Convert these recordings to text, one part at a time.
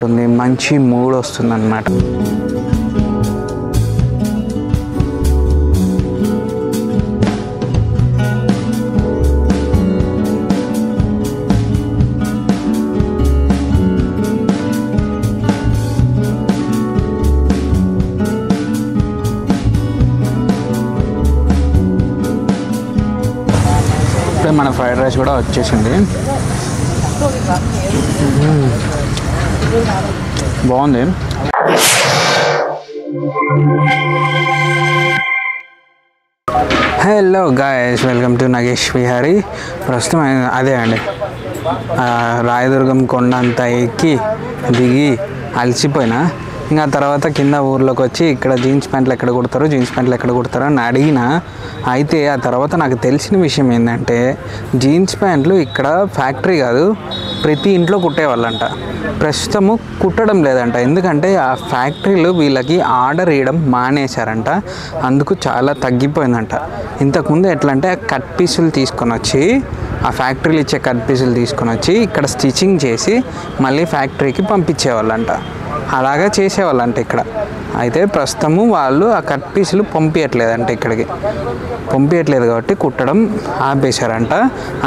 మంచి మూడ్ వస్తుందన్నమాట. మన ఫ్రైడ్ రైస్ కూడా వచ్చేసింది. బాగుంది. Hello guys, welcome to Nagesh Vihari. ప్రస్తుతం అదే అండి, రాయదుర్గం కొండ అంతా ఎక్కి దిగి అలసిపోయినా. ఇంకా తర్వాత కింద ఊర్లోకి వచ్చి ఇక్కడ జీన్స్ ప్యాంట్లు ఎక్కడ కుడతారు అని అడిగిన. అయితే ఆ తర్వాత నాకు తెలిసిన విషయం ఏంటంటే, జీన్స్ ప్యాంట్లు ఇక్కడ ఫ్యాక్టరీ కాదు, ప్రతి ఇంట్లో కుట్టేవాళ్ళంట. ప్రస్తుతము కుట్టడం లేదంట, ఎందుకంటే ఆ ఫ్యాక్టరీలు వీళ్ళకి ఆర్డర్ ఇవ్వడం మానేశారంట. అందుకు చాలా తగ్గిపోయిందంట. ఇంతకుముందు ఎట్లా అంటే కట్ పీసులు తీసుకొని వచ్చి, ఆ ఫ్యాక్టరీలు ఇచ్చే కట్ పీసులు తీసుకొని వచ్చి ఇక్కడ స్టిచ్చింగ్ చేసి మళ్ళీ ఫ్యాక్టరీకి పంపించేవాళ్ళంట. అలాగా చేసేవాళ్ళంట ఇక్కడ. అయితే ప్రస్తుతము వాళ్ళు ఆ కట్ పీసులు పంపించట్లేదు కాబట్టి కుట్టడం ఆపేశారంట.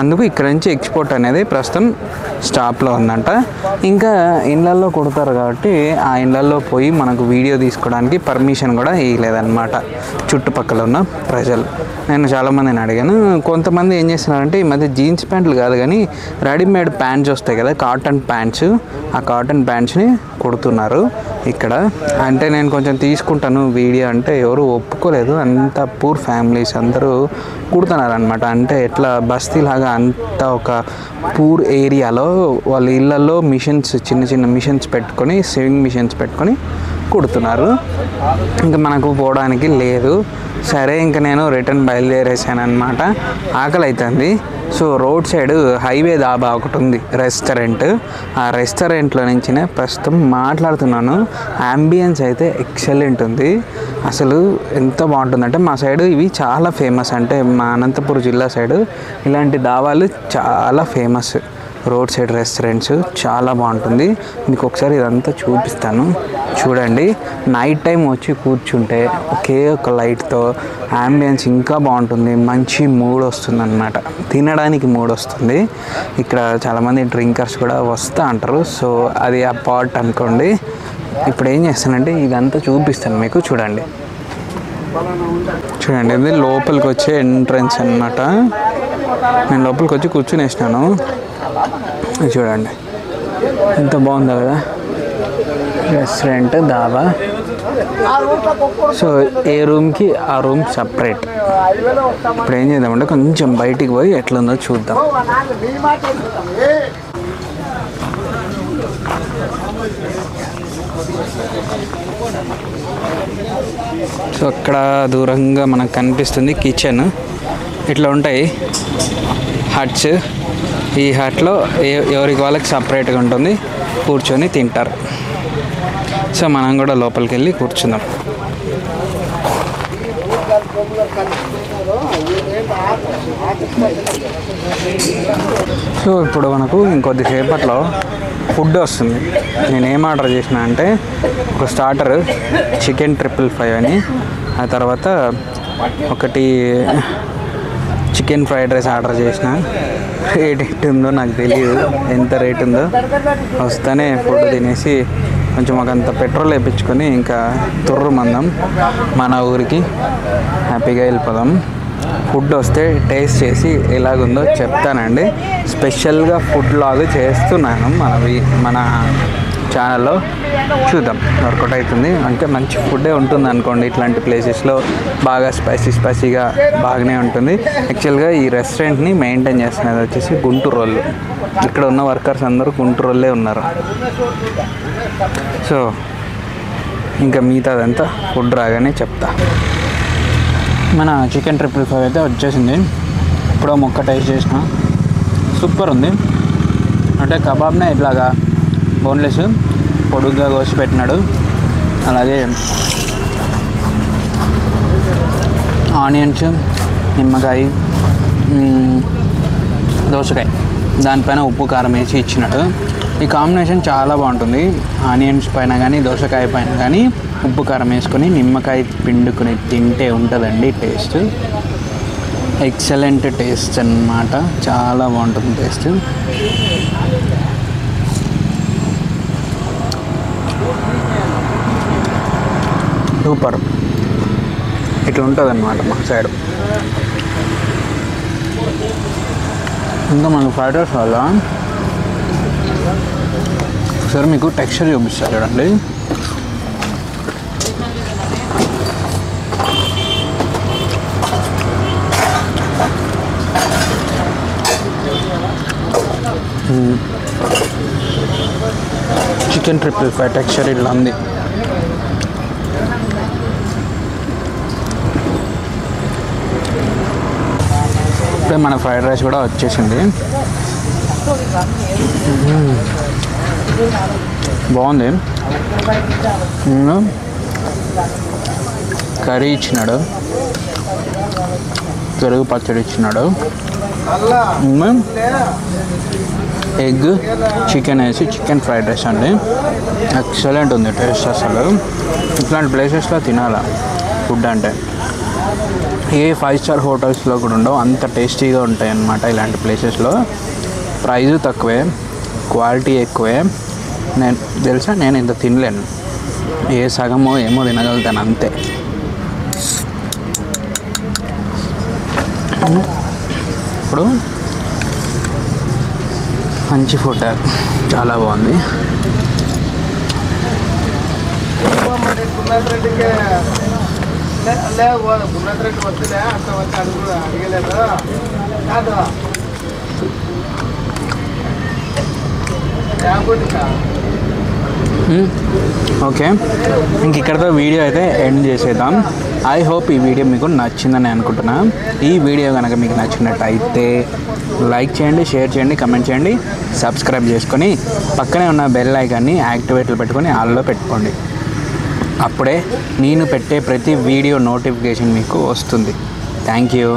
అందుకు ఇక్కడ నుంచి ఎక్స్పోర్ట్ అనేది ప్రస్తుతం స్టాప్లో ఉందంట. ఇంకా ఇళ్ళల్లో కుడతారు కాబట్టి ఆ ఇళ్ళల్లో పోయి మనకు వీడియో తీసుకోవడానికి పర్మిషన్ కూడా ఇవ్వలేదన్నమాట చుట్టుపక్కల ఉన్న ప్రజలు. నేను చాలామందిని అడిగాను. కొంతమంది ఏం చేస్తున్నారంటే, ఈ మధ్య జీన్స్ ప్యాంట్లు కాదు కానీ రెడీమేడ్ ప్యాంట్స్ వస్తాయి కదా, కాటన్ ప్యాంట్స్, ఆ కాటన్ ప్యాంట్స్ని కుడుతున్నారు ఇక్కడ. అంటే నేను కొంచెం తీసుకుంటాను వీడియో అంటే ఎవరు ఒప్పుకోలేదు. అంత పూర్ ఫ్యామిలీస్ అందరూ కుడుతున్నారు అనమాట. అంటే ఎట్లా బస్తీలాగా అంత ఒక పూర్ ఏరియాలో వాళ్ళ ఇళ్ళల్లో మిషన్స్, చిన్న చిన్న మిషన్స్ పెట్టుకొని, సేవింగ్ మిషన్స్ పెట్టుకొని కుడుతున్నారు. ఇంకా మనకు పోవడానికి లేదు. సరే ఇంకా నేను రిటర్న్ బయలుదేరేసాను అనమాట. ఆకలి అవుతుంది. So road side highway dhaba ఒకటి ఉంది, రెస్టారెంట్. ఆ రెస్టారెంట్లో నుంచి ప్రస్తుతం మాట్లాడుతున్నాను. అంబియన్స్ అయితే ఎక్సలెంట్ ఉంది. అసలు ఎంత బాగుంటుందంటే, మా సైడు ఇవి చాలా ఫేమస్. అంటే మా అనంతపురం జిల్లా సైడు ఇలాంటి దాబాలు చాలా ఫేమస్. రోడ్ సైడ్ రెస్టారెంట్స్ చాలా బాగుంటుంది. మీకు ఒకసారి ఇదంతా చూపిస్తాను, చూడండి. నైట్ టైం వచ్చి కూర్చుంటే ఒకే ఒక లైట్తో అంబియన్స్ ఇంకా బాగుంటుంది. మంచి మూడ్ వస్తుంది అన్నమాట, తినడానికి మూడ్ వస్తుంది. ఇక్కడ చాలామంది డ్రింకర్స్ కూడా వస్తూ అంటారు. సో అది ఆ పాట్ అనుకోండి. ఇప్పుడు ఏం చేస్తానంటే ఇదంతా చూపిస్తాను మీకు. చూడండి ఇది లోపలికి వచ్చే ఎంట్రన్స్ అన్నమాట. నేను లోపలికి వచ్చి కూర్చుని వేసినాను. చూడండి ఎంత బాగుందో కదా రెస్టారెంట్, దాబా. సో ఏ రూమ్కి ఆ రూమ్ సపరేట్. ఇప్పుడు ఏం చేద్దామంటే కొంచెం బయటికి పోయి ఎట్లుందో చూద్దాం. సో అక్కడ దూరంగా మనకు కనిపిస్తుంది కిచెన్. ఇట్లా ఉంటాయి హట్స్. ఈ హట్లో ఎవరికి వాళ్ళకి సపరేట్గా ఉంటుంది, కూర్చొని తింటారు. సో మనం కూడా లోపలికి వెళ్ళి కూర్చుందాం. సో ఇప్పుడు మనకు ఇంకొద్దిసేపట్లో ఫుడ్ వస్తుంది. నేను ఏం ఆర్డర్ చేసిన అంటే, ఒక స్టార్టర్ చికెన్ 555 అని, ఆ తర్వాత ఒకటి చికెన్ ఫ్రైడ్ రైస్ ఆర్డర్ చేసిన. రేట్ ఎంత ఉందో నాకు తెలియదు, ఎంత రేట్ ఉందో. వస్తేనే ఫుడ్ తినేసి కొంచెం ఒకంత పెట్రోల్ వేయించుకొని ఇంకా తుర్రు మందం మన ఊరికి హ్యాపీగా వెళ్ళిపోదాం. ఫుడ్ వస్తే టేస్ట్ చేసి ఎలాగుందో చెప్తానండి. స్పెషల్గా ఫుడ్ లాగ్ చేస్తున్నాను మన ఛానల్లో. చూద్దాం వర్కౌట్ అవుతుంది అంటే మంచి ఫుడ్డే ఉంటుంది అనుకోండి. ఇట్లాంటి ప్లేసెస్లో బాగా స్పైసీగా బాగానే ఉంటుంది. యాక్చువల్గా ఈ రెస్టారెంట్ని మెయింటైన్ చేస్తున్నది వచ్చేసి గుంటూరు వాళ్ళు. ఇక్కడ ఉన్న వర్కర్స్ అందరూ గుంటూరు వాళ్ళే ఉన్నారు. సో ఇంకా మిగతాదంతా ఫుడ్ రాగానే చెప్తా. మన చికెన్ 555 అయితే వచ్చేసింది. ఇప్పుడు మొక్క టేస్ట్ చేసిన, సూపర్ ఉంది. అంటే కబాబ్నే ఇట్లాగా బోన్లెస్ పొడుగ్గా కోసి పెట్టినాడు. అలాగే ఆనియన్స్, నిమ్మకాయ, దోసకాయ, దానిపైన ఉప్పు కారం వేసి ఇచ్చినాడు. ఈ కాంబినేషన్ చాలా బాగుంటుంది. ఆనియన్స్ పైన కానీ దోసకాయ పైన కానీ ఉప్పు కారం వేసుకొని నిమ్మకాయ పిండుకొని తింటే ఉంటుందండి టేస్ట్. ఎక్సలెంట్ టేస్ట్ అన్నమాట. చాలా బాగుంటుంది టేస్ట్. సూపర్. ఇట్లా ఉంటుంది అన్నమాట మా సైడ్. ఇంకా మనకు ఫ్రైడ్ రైస్ వల్ల ఒకసారి మీకు టెక్స్చర్ చూపిస్తారు చూడండి. చికెన్ ట్రిపుల్ ఫ్రై టెక్స్చర్ ఇలా ఉంది. ఇప్పుడే మన ఫ్రైడ్ రైస్ కూడా వచ్చేసింది. బాగుంది. కర్రీ ఇచ్చినాడు, పెరుగు పచ్చడి ఇచ్చినాడు, ఎగ్ చికెన్ వేసి చికెన్ ఫ్రైడ్ రైస్ అండి. ఎక్సలెంట్ ఉంది టేస్ట్. అసలు ఇట్లాంటి ప్లేసెస్లో తినాలా ఫుడ్ అంటే. ఏ 5 స్టార్ హోటల్స్లో కూడా ఉండవు, అంత టేస్టీగా ఉంటాయి అన్నమాట ఇలాంటి ప్లేసెస్లో. ప్రైస్ తక్కువే, క్వాలిటీ ఎక్కువే. నేను ఇంత తినలేను, ఏ సగమో ఏమో తినగలుగుతాను అంతే. ఇప్పుడు మంచి ఫుడ్, చాలా బాగుంది. ఓకే, ఇంక ఇక్కడతో వీడియో అయితే ఎండ్ చేసేద్దాం. ఐ హోప్ ఈ వీడియో మీకు నచ్చిందని అనుకుంటున్నా. ఈ వీడియో కనుక మీకు నచ్చినట్టయితే లైక్ చేయండి, షేర్ చేయండి, కమెంట్ చేయండి, సబ్స్క్రైబ్ చేసుకొని పక్కనే ఉన్న బెల్ ఐకాన్ని యాక్టివేట్లో పెట్టుకొని ఆల్లో పెట్టుకోండి. అప్పుడే నేను పెట్టే ప్రతి వీడియో నోటిఫికేషన్ మీకు వస్తుంది. Thank you.